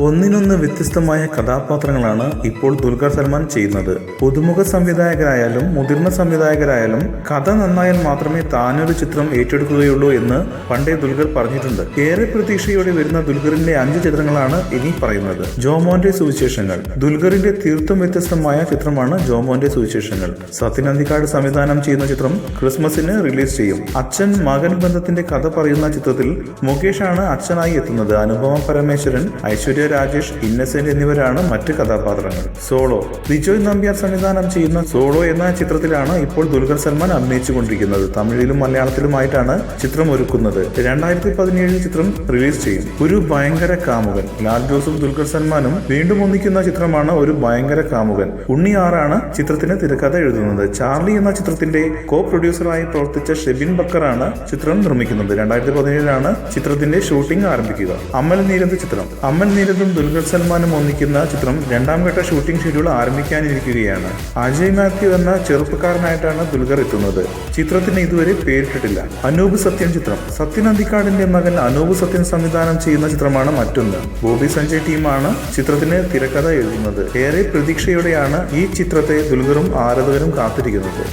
ഒന്നിനൊന്ന് വ്യത്യസ്തമായ കഥാപാത്രങ്ങളാണ് ഇപ്പോൾ ദുൽഖർ സൽമാൻ ചെയ്യുന്നത്. പുതുമുഖ സംവിധായകരായാലും മുതിർന്ന സംവിധായകരായാലും കഥ നന്നായാൽ മാത്രമേ താനൊരു ചിത്രം ഏറ്റെടുക്കുകയുള്ളൂ എന്ന് പണ്ടേ ദുൽഖർ പറഞ്ഞിട്ടുണ്ട്. ഏറെ പ്രതീക്ഷയോടെ വരുന്ന ദുൽഖറിന്റെ 5 ചിത്രങ്ങളാണ് ഇനി പറയുന്നത്. ജോമോന്റെ സുവിശേഷങ്ങൾ ദുൽഖറിന്റെ തീർത്തും വ്യത്യസ്തമായ ചിത്രമാണ് ജോമോന്റെ സുവിശേഷങ്ങൾ. സത്യൻ അന്തിക്കാട് സംവിധാനം ചെയ്യുന്ന ചിത്രം ക്രിസ്മസിന് റിലീസ് ചെയ്യും. അച്ഛൻ മകൻ ബന്ധത്തിന്റെ കഥ പറയുന്ന ചിത്രത്തിൽ മുകേഷാണ് അച്ഛനായി എത്തുന്നത്. അനുപമ പരമേശ്വരൻ, ഐശ്വര്യ രാജേഷ്, ഇന്നസെന്റ് എന്നിവരാണ് മറ്റ് കഥാപാത്രങ്ങൾ. സോളോ വിജയ് നമ്പ്യാർ സംവിധാനം ചെയ്യുന്ന സോളോ എന്ന ചിത്രത്തിലാണ് ഇപ്പോൾ ദുൽഖർ സൽമാൻ അഭിനയിച്ചുകൊണ്ടിരിക്കുന്നത്. തമിഴിലും മലയാളത്തിലുമായിട്ടാണ് ചിത്രം ഒരുക്കുന്നത്. 2017 ചിത്രം റിലീസ് ചെയ്യും. ഒരു ഭയങ്കര കാമുകൻ ലാൽ ജോസും ദുൽഖർ സൽമാനും വീണ്ടും ഒന്നിക്കുന്ന ചിത്രമാണ് ഒരു ഭയങ്കര കാമുകൻ. ഉണ്ണി ആറാണ് ചിത്രത്തിന് തിരക്കഥ എഴുതുന്നത്. ചാർലി എന്ന ചിത്രത്തിന്റെ കോ പ്രൊഡ്യൂസറായി പ്രവർത്തിച്ച ഷെബിൻ ബക്കറാണ് ചിത്രം നിർമ്മിക്കുന്നത്. 2017 ചിത്രത്തിന്റെ ഷൂട്ടിംഗ് ആരംഭിക്കുക. അമൽ നീരദ് ചിത്രം അമൽ നീരദും ദുൽഖർ സൽമാനും ഒന്നിക്കുന്ന ചിത്രം 2ാം ഘട്ട ഷൂട്ടിംഗ് ഷെഡ്യൂൾ ആരംഭിക്കാനിരിക്കുകയാണ്. അജയ് മാത്യു എന്ന ചെറുപ്പക്കാരനായിട്ടാണ് ദുൽഖർ എത്തുന്നത്. ചിത്രത്തിന് ഇതുവരെ പേരിട്ടിട്ടില്ല. അനൂപ് സത്യൻ ചിത്രം സത്യൻ അന്തിക്കാടിന്റെ മകൻ അനൂപ് സത്യൻ സംവിധാനം ചെയ്യുന്ന ചിത്രമാണ് മറ്റൊന്ന്. ബോബി സഞ്ജയ് ടീമാണ് ചിത്രത്തിന് തിരക്കഥ എഴുതുന്നത്. ഏറെ പ്രതീക്ഷയോടെയാണ് ഈ ചിത്രത്തെ ദുൽഖറും ആരാധകരും കാത്തിരിക്കുന്നത്.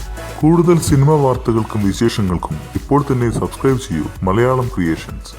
കൂടുതൽ സിനിമാ വാർത്തകൾക്കും വിശേഷങ്ങൾക്കും ഇപ്പോൾ തന്നെ സബ്സ്ക്രൈബ് ചെയ്യൂ മലയാളം ക്രിയേഷൻസ്.